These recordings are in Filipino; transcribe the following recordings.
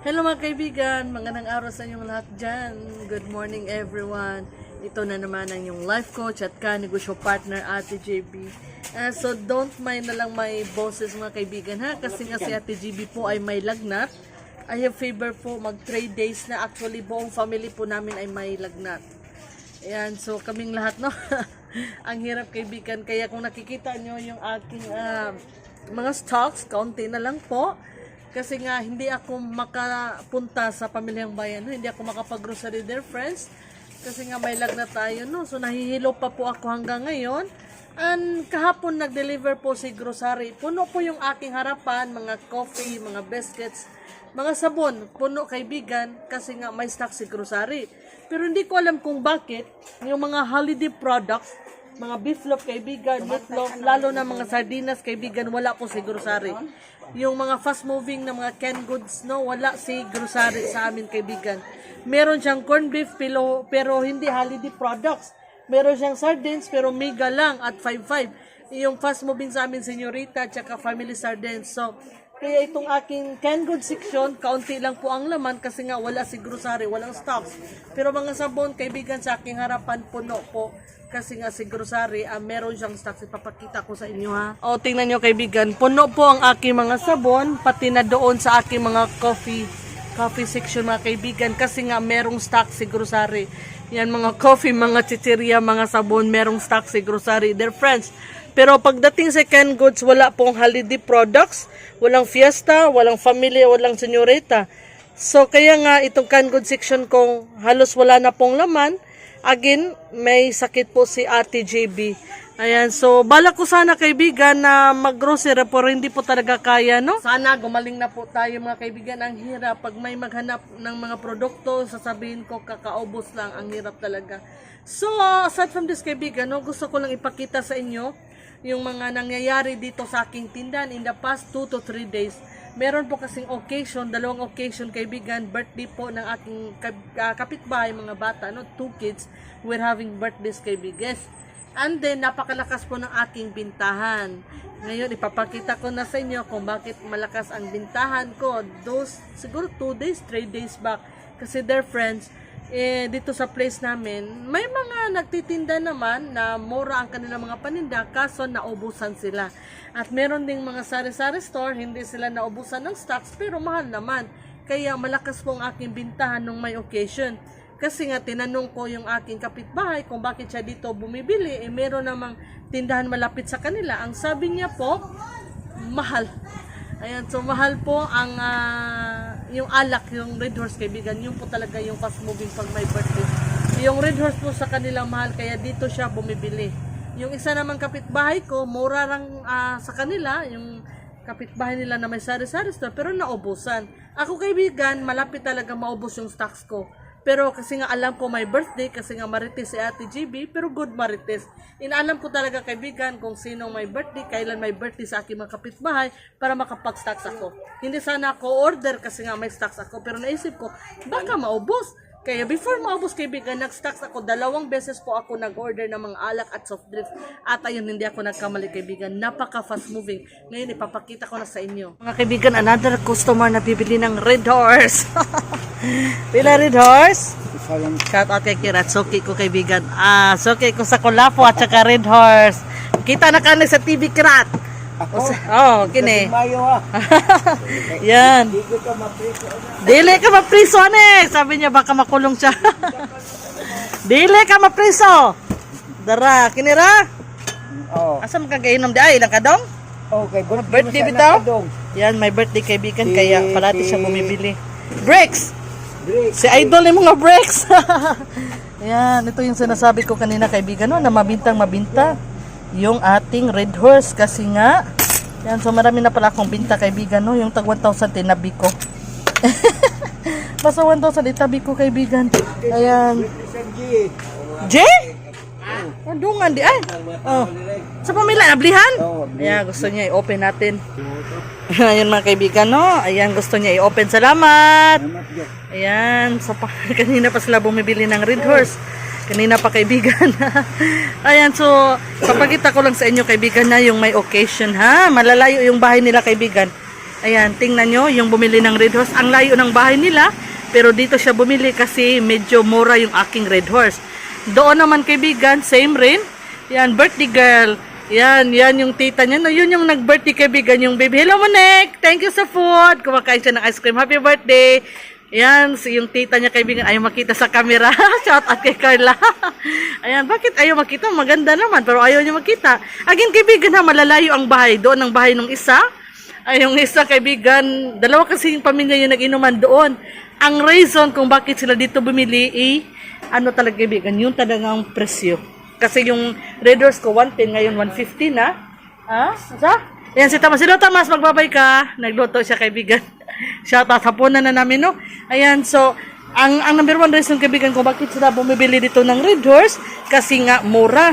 Hello mga kaibigan, magandang araw sa inyong lahat dyan. Good morning everyone. Ito na naman ang yung life coach at ka-negosyo partner Ate JB. So don't mind na lang my bosses mga kaibigan ha, kasi nga si Ate JB po ay may lagnat. I have fever po, mag 3 days na actually buong family po namin ay may lagnat. Ayan, so kaming lahat no. Ang hirap kaibigan, kaya kung nakikita nyo yung aking mga stocks, kaunti na lang po. Kasi nga, hindi ako makapunta sa Pamilyang Bayan, no? Hindi ako makapag-grocery there, friends. Kasi nga, may lagnat tayo, no? So, nahihilo pa po ako hanggang ngayon. And kahapon, nag-deliver po si grocery. Puno po yung aking harapan, mga coffee, mga biscuits, mga sabon. Puno, kaibigan, kasi nga, may stock si grocery. Pero hindi ko alam kung bakit, yung mga holiday products, mga beef loaf, kaibigan, meat loaf, lalo na mga sardinas, kaibigan, wala po si grocery. Yung mga fast moving na mga canned goods, no, wala si grocery sa amin, kaibigan. Meron siyang corned beef pero hindi holiday products. Meron siyang sardines pero mega lang at 5.5. Yung fast moving sa amin, senyorita, tsaka family sardines. So, kaya itong aking canned goods section, kaunti lang po ang laman kasi nga wala si grocery, walang stocks. Pero mga sabon, kaibigan, sa aking harapan, puno po. Kasi nga si grocery, meron siyang stocks. Ipapakita ko sa inyo ha. O, tingnan nyo kaibigan, puno po ang aking mga sabon, pati na doon sa aking mga coffee section mga kaibigan. Kasi nga merong stock si grocery. Yan mga coffee, mga chichirya, mga sabon, merong stock si grocery. Dear friends, pero pagdating sa canned goods, wala pong holiday products, walang fiesta, walang familia, walang senyorita. So, kaya nga itong canned goods section kong halos wala na pong laman. Again, may sakit po si Ate JB. Ayan, so balak ko sana kaibigan na mag-grocery pero hindi po talaga kaya, no? Sana gumaling na po tayo mga kaibigan. Ang hirap, pag may maghanap ng mga produkto, sasabihin ko kakaubos lang, ang hirap talaga. So, aside from this kaibigan, no, gusto ko lang ipakita sa inyo yung mga nangyayari dito sa aking tindahan in the past 2 to 3 days. Meron po kasing occasion, dalawang occasion kaibigan, birthday po ng aking kapitbahay, mga bata, no? 2 kids, we're having birthdays kaibigan. And then, napakalakas po ng aking bintahan. Ngayon, ipapakita ko na sa inyo kung bakit malakas ang bintahan ko. Those, siguro 2 days, 3 days back. Kasi their friends, dito sa place namin, may mga nagtitinda naman na mura ang kanilang mga paninda, kaso naubusan sila. At meron ding mga sari-sari store, hindi sila naubusan ng stocks, pero mahal naman. Kaya malakas po ang aking bintahan nung may occasion. Kasi nga tinanong ko yung aking kapitbahay kung bakit siya dito bumibili, meron namang tindahan malapit sa kanila. Ang sabi niya po, mahal. Ayan, so mahal po ang yung alak, yung Red Horse kaibigan, yung po talaga yung fast moving pag may birthday. Yung Red Horse po sa kanila mahal, kaya dito siya bumibili. Yung isa naman kapitbahay ko, mura lang sa kanila, yung kapitbahay nila na may sari-sari store, pero naubusan. Ako kaibigan, malapit talaga maubos yung stocks ko. Pero kasi nga alam ko may birthday, kasi nga marites si Ate GB, pero good marites. Inaalam ko talaga kaibigan kung sino may birthday, kailan may birthday sa aking mga kapitbahay para makapag-stocks ako. Hindi sana ako order kasi nga may stocks ako, pero naisip ko, baka maubos. Kaya before maubos kaibigan, nag-stocks ako. 2 beses po ako nag-order ng mga alak at soft drinks. At ayun, hindi ako nagkamali kaibigan. Napaka-fast moving. Ngayon, ipapakita ko na sa inyo. Mga kaibigan, another customer na bibili ng Red Horse. Pila Red Horse? Shout out kay Kirat. Soki ko kaibigan. Soki ko sa Kulapo at saka Red Horse. Kita na kanil sa TV Kirat. Kini. Yan. Dili ka mapriso ne. Sabi niya baka makulong siya. Dili ka mapriso. Dara, kini ra? Asam ka gainom di ay ilang kadong? Okay, birthday bitaw. Yan, may birthday kaibigan kaya palati siya bumibili. Bricks. Si idol ni mga bricks. Yan, ito yung sinasabi ko kanina kaibigan, no, na mabinta yung ating Red Horse kasi nga yan, so marami na pala akong binta kaibigan, no, yung tag 1,000 tinabi ko. Basta 1,000 itabi ko kaibigan. Ayan. J? Andungan di ay. Sa pamila nablihan? Ayan, gusto niya i-open natin. Ayan mga kaibigan, no, ayan gusto niya i-open. Salamat. Ayan, so kanina pa sila bumibili ng Red Horse. Kanina pa kaibigan. Ayan, so papakita ko lang sa inyo kaibigan na yung may occasion ha. Malalayo yung bahay nila kaibigan. Ayan, tingnan nyo, yung bumili ng Red Horse. Ang layo ng bahay nila, pero dito siya bumili kasi medyo mura yung aking Red Horse. Doon naman kaibigan, same rin. Yan, birthday girl. Yan yung tita niya. No, yun yung nag-birthday kaibigan, yung baby. Hello, Monek! Thank you sa food. Kumakain siya ng ice cream. Happy birthday! Yan, yung tita niya kaibigan, ayaw makita sa camera. Shout out kay Carla. Ayan, bakit ayaw makita? Maganda naman, pero ayaw niya makita. Again, kaibigan ha, malalayo ang bahay. Doon ang bahay ng isa. Ay, yung isa kaibigan, dalawa kasi yung pamilya yung nag-inuman doon. Ang reason kung bakit sila dito bumili, ano talaga kaibigan, yung talagang presyo. Kasi yung Red Horse ko, 110, ngayon 150 na. Ha? Sa? Ayan, si Tamas. Hello, Tamas, magbabay ka. Nagluto siya kaibigan. Shout out, hapunan na namin, no? Ayan, so, ang number one reason kaibigan kung bakit sila bumibili dito ng Red Horse, kasi nga mura.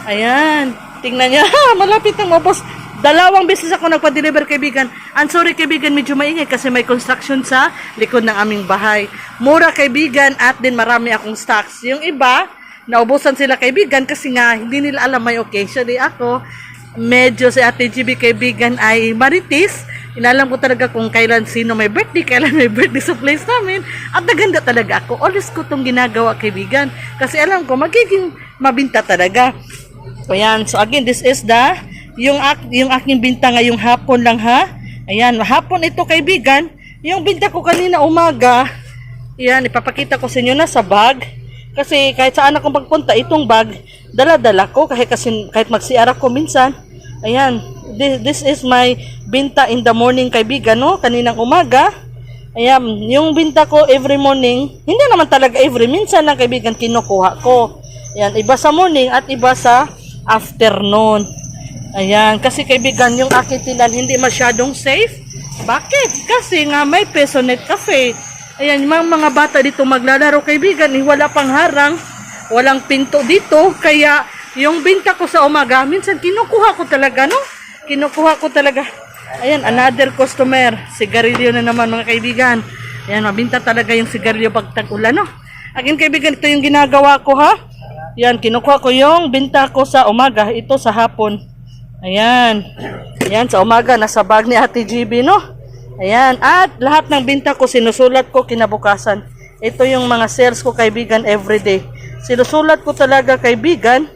Ayan, tingnan niya, malapit nang mabos. 2 beses ako nagpa-deliver kaibigan. I'm sorry kaibigan, medyo maingay kasi may construction sa likod ng aming bahay. Mura kaibigan at din marami akong stocks. Yung iba, naubusan sila kaibigan kasi nga hindi nila alam may occasion. Ako, medyo si Ate GB kaibigan ay maritis. Inalam ko talaga kung kailan sino may birthday, kailan may birthday sa place namin. At naganda talaga ako. Always ko itong ginagawa kaibigan. Kasi alam ko magiging mabinta talaga. Ayan, so again, this is yung aking binta ngayong hapon lang ha. Ayan, hapon ito kaibigan. Yung binta ko kanina umaga, ayan, ipapakita ko sa inyo na sa bag. Kasi kahit saan akong pagpunta, itong bag, dala-dala ko. Kahit mag-CR ako minsan. Ayan, this is my binta in the morning kaibigan, no? Kaninang umaga. Ayan, yung binta ko every morning, hindi naman talaga every, minsan lang kaibigan kinukuha ko. Ayan, iba sa morning at iba sa afternoon. Ayan, kasi kaibigan, yung aking tinan hindi masyadong safe. Bakit? Kasi nga may Pesonet Cafe. Ayan, yung mga bata dito maglalaro kaibigan, wala pang harang, walang pinto dito. Kaya yung binta ko sa umaga, minsan kinukuha ko talaga, no? Kinukuha ko talaga. Ayan, another customer. Sigarilyo na naman mga kaibigan. Ayan, mabinta talaga yung sigarilyo pag tag-ulan, no? Again kaibigan, ito yung ginagawa ko ha. Ayan, kinukuha ko yung binta ko sa umaga, ito sa hapon. Ayan. Ayan, sa umaga, nasa bag ni Ate GB, no? Ayan. At lahat ng binta ko, sinusulat ko kinabukasan. Ito yung mga sales ko, kaibigan, everyday. Sinusulat ko talaga, kaibigan,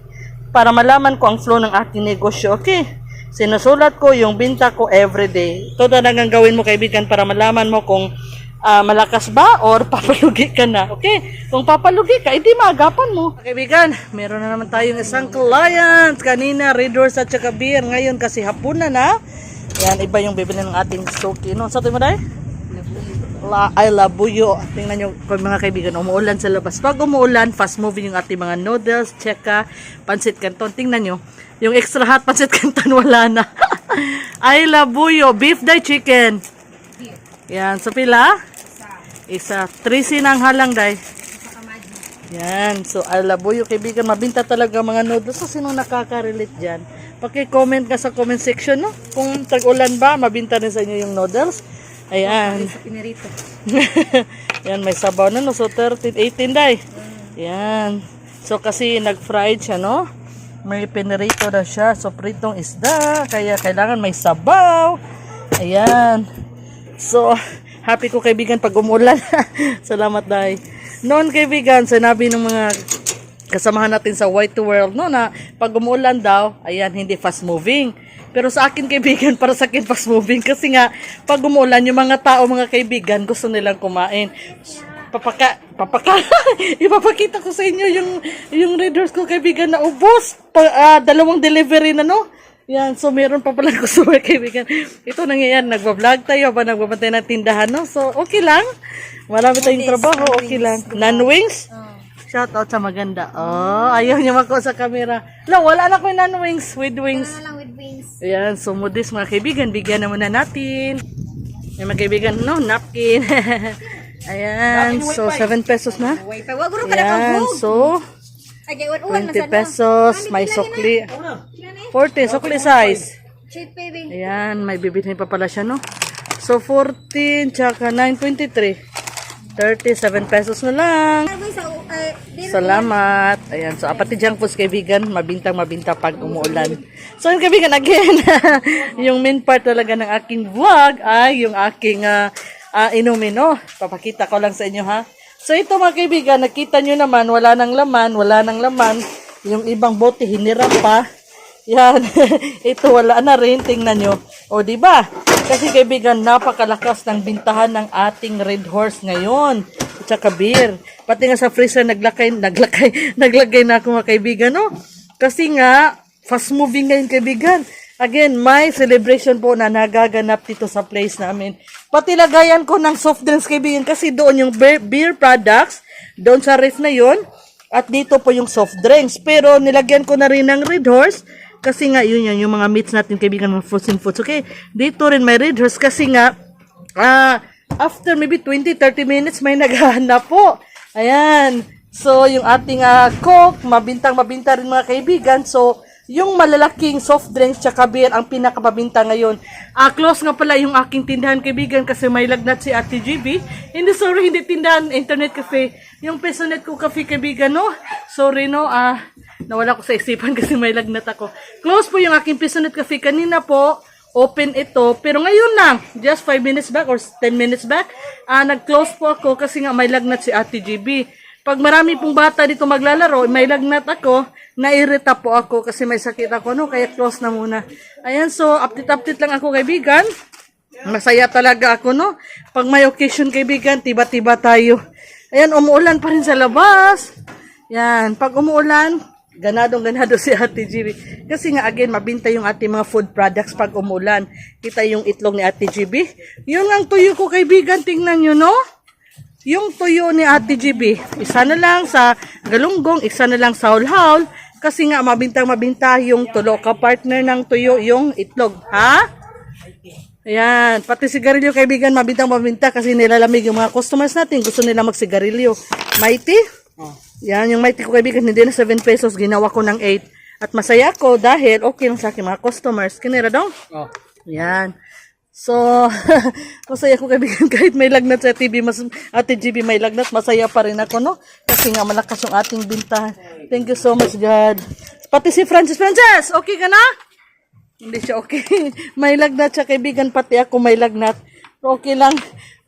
para malaman ko ang flow ng aking negosyo. Okay? Sinusulat ko yung binta ko everyday. Ito talagang gawin mo, kaibigan, para malaman mo kung malakas ba or papalugi ka na. Okay? Kung papalugi ka, hindi maagapan mo. Kaibigan, meron na naman tayong isang client. Kanina, Red Horse at saka beer. Ngayon kasi hapunan na. Yan, iba yung bibili ng ating suki. No? Sa mo dahil? Ay, labuyo. Tingnan nyo, mga kaibigan, umuulan sa labas. Pag umuulan, fast moving yung ating mga noodles, tsaka pansit canton. Tingnan nyo, yung extra hot pansit canton wala na. Ay, labuyo. Beef dye chicken. Yan, sa pila? Isa. 3 sinang halang day. Yan. So, alabuyo kaibigan. Mabinta talaga mga noodles. So, sino nakaka-relate dyan? Paki-comment ka sa comment section, no? Kung tag-ulan ba, mabinta rin sa inyo yung noodles. Ayan. Yan, may sabaw na, no? So, 13, 18 day. Yan. So, kasi nag-fried siya, no? May pinirito na siya. So, pritong isda. Kaya, kailangan may sabaw. Ayan. So, happy ko kaibigan pag umulan. Salamat dahil. Noon kaibigan, sinabi ng mga kasamahan natin sa White World, no, na pag umulan daw, ayan, hindi fast moving. Pero sa akin kaibigan, para sa akin fast moving. Kasi nga, pag umulan, yung mga tao, mga kaibigan, gusto nilang kumain. Ipapakita ko sa inyo yung Red Horse ko kaibigan na ubos. 2 delivery na, no? Yan, so meron pa pala customer kaibigan. Ito nangyayari, nagbablog tayo ba, nagbabantay ng tindahan, no? So, okay lang. Marami tayong trabaho, okay lang. Non-wings? Shout out sa maganda. Oh, ayaw niya mako sa camera. Wala na ko yung non-wings, with wings. Wala lang with wings. Ayan, so modest mga kaibigan, bigyan na muna natin. Yung mga kaibigan, no, napkin. Ayan, so 7 pesos na. Ayan, so 20 pesos, may sukli. 40, sukli size. Cheap baby. Ayan, may bibilhin pa pala siya, no? So, 14, tsaka 9.23. 37 pesos na lang. Salamat. Ayan, so apati diyang po kaibigan, mabintang pag umuulan. So yun kaibigan, again, yung main part talaga ng aking vlog ay yung aking inumin, no? Papakita ko lang sa inyo, ha? So ito mga kaibigan, nakita nyo naman, wala nang laman. Yung ibang bote, hinirap pa. Yan, ito wala na rin, tingnan nyo. O, diba? Kasi kaibigan, napakalakas ng bintahan ng ating Red Horse ngayon. At saka beer. Pati nga sa freezer, naglagay na ako mga kaibigan, no? Kasi nga, fast moving ngayon kaibigan. Again, may celebration po na nagaganap dito sa place namin. Pati lagayan ko ng soft drinks kaibigan kasi doon yung beer products, doon sa ref na yon. At dito po yung soft drinks. Pero nilagyan ko na rin ng Red Horse. Kasi nga, yun yan, yung mga meats natin, kaibigan, mga frozen foods. Okay, dito rin may Red Horse. Kasi nga, after maybe 20-30 minutes, may naghahanap po. Ayan. So, yung ating Coke, mabintang rin mga kaibigan. So, yung malalaking soft drinks tsaka beer ang pinakababinta ngayon. Close nga pala yung aking tindahan kaibigan kasi may lagnat si Ate GB. Hindi tindahan, internet cafe. Yung Pesonet ko cafe kaibigan, no? Sorry, no? Nawala ko sa isipan kasi may lagnat ako. Close po yung aking Pesonet cafe. Kanina po, open ito. Pero ngayon lang, just 5 minutes back or 10 minutes back, nag-close po ako kasi nga may lagnat si Ate GB. Pag marami pong bata dito maglalaro, may lagnat ako, nairita po ako kasi may sakit ako, no? Kaya close na muna. Ayan, so update lang ako kaibigan. Masaya talaga ako, no? Pag may occasion kaibigan, tiba-tiba tayo. Ayan, umuulan pa rin sa labas. Yan, pag umuulan, ganado si Ate GB. Kasi nga again, mabinta yung ating mga food products pag umuulan. Kita yung itlog ni Ate GB. Yung ang tuyo ko kaibigan, tingnan nyo, no? Yung tuyo ni Ate GB, isa na lang sa galunggong, isa na lang sa haul-haul, kasi nga mabinta yung tulo ka partner ng tuyo yung itlog, ha? Ayan, pati sigarilyo kaibigan, mabinta kasi nilalamig yung mga customers natin, gusto nila magsigarilyo. Mighty? Yan, yung Mighty ko kaibigan, hindi na 7 pesos, ginawa ko ng 8. At masaya ako dahil okay lang sa aking mga customers. Kinira daw? Yan. So, masaya ko kaibigan kahit may lagnat sa TV, Ate GB may lagnat, masaya pa rin ako, no? Kasi nga malakas yung ating bintahan. Thank you so much, God. Pati si Francis, okay ka na? Hindi siya okay. May lagnat siya kaibigan, pati ako may lagnat. Okay lang,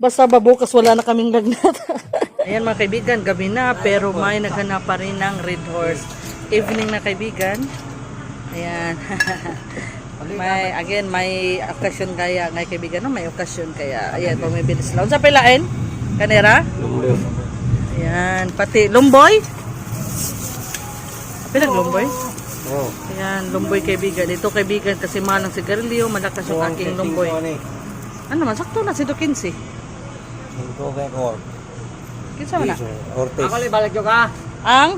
basta babukas wala na kaming lagnat. Ayan mga kaibigan, gabi na, pero may naghanap pa rin ng Red Horse. Evening na kaibigan. Ayan. May okasyon kaya ngay kaibigan, no? May okasyon kaya ayan pag may bilis lang sa pilain kanera ayan pati lumboy pilang lumboy ayan lumboy kaibigan ito kaibigan kasi mahal ang sigarilyo malakas yung aking lumboy ano man sakto na si 15 kinsa man na ako libalik yung ka ang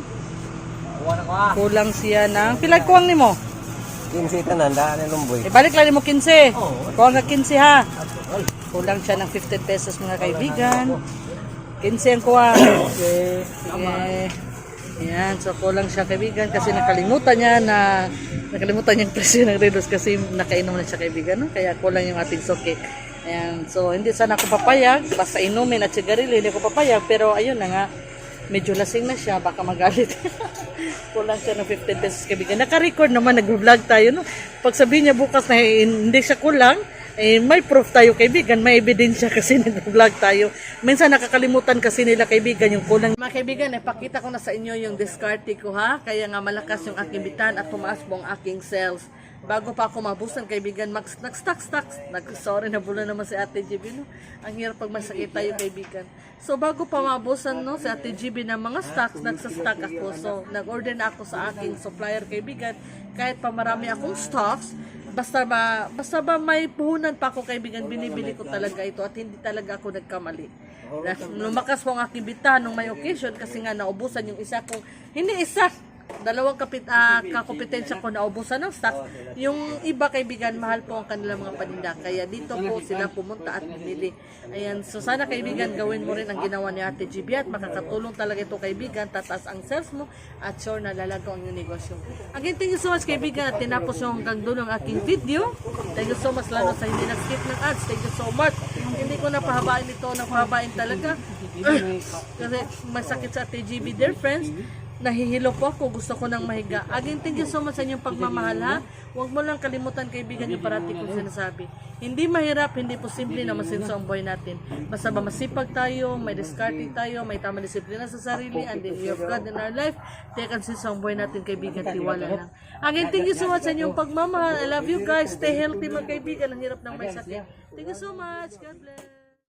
kulang siya ng pilag kuwang nimo 15 tanan daan ng lumboy. Ibalik lang mo 15. Kuha nga 15 ha. Kulang siya ng 15 pesos mga kaibigan. 15 ang kuha. Okay. Sige. Ayan, so kulang siya kaibigan kasi nakalimutan niya yung presyo ng Red Horse kasi nakainom na siya kaibigan, no? Kaya kulang yung ating soke. Ayan, so hindi sana ako papayag, basta inumin at sigarilyo hindi ko papayag, pero ayun na nga. Medyo lasing na siya, baka magalit. Kulang siya ng 15 pesos kaibigan. Naka-record naman, nag-vlog tayo, no? Pag sabihin niya bukas na hindi siya kulang, may proof tayo kaibigan, may ebidensya kasi nag-vlog tayo. Minsan nakakalimutan kasi nila kaibigan yung kulang. Mga kaibigan, ipakita ko na sa inyo yung discarte ko ha. Kaya nga malakas yung aking bitan at tumaas po ang aking sales. Bago pa ako mabusan kaibigan, nag-stock. Sorry, nabula naman si Ate GB, no? Ang hirap pag masakit tayo kaibigan. So bago pa mabusan, no, si Ate GB ng mga stocks, nagsa-stock ako. So nag-order na ako sa aking supplier kaibigan. Kahit pa marami akong stocks, basta ba may puhunan pa ako kaibigan, binibili ko talaga ito at hindi talaga ako nagkamali. Lumakas po ang aking bita nung may occasion kasi nga naubusan yung isa kong, hindi isa, dalawang kakompetensya ko naubusan ng stock. Yung iba kaibigan, mahal po ang kanilang mga paninda. Kaya dito po sila pumunta at bumili. Ayan, so sana kaibigan, gawin mo rin ang ginawa ni Ate GB at makakatulong talaga ito kaibigan. Tataas ang sales mo at sure na lalago ang yung negosyo. Again, thank you so much kaibigan at tinapos yung hanggang dulo ng aking video. Thank you so much lalo sa hindi nag-skip ng ads. Thank you so much. Hindi hindi ko napahabain ito, napahabain talaga. Kasi masakit sa TGB, dear friends. Nahihilo po ako, gusto ko nang mahiga. Again, thank you so much sa inyong pagmamahal ha. Huwag mo lang kalimutan kaibigan yung parati kong sinasabi. Hindi mahirap, hindi posible na masinso ang buhay natin. Basta ba masipag tayo, may discarding tayo, may tamang disiplina sa sarili, and the way of God in our life, kaya kansinso ang buhay natin kaibigan, tiwala lang. Again, thank you so much sa inyong pagmamahal. I love you guys. Stay healthy mga kaibigan. Ang hirap ng may sakit. Thank you so much. God bless.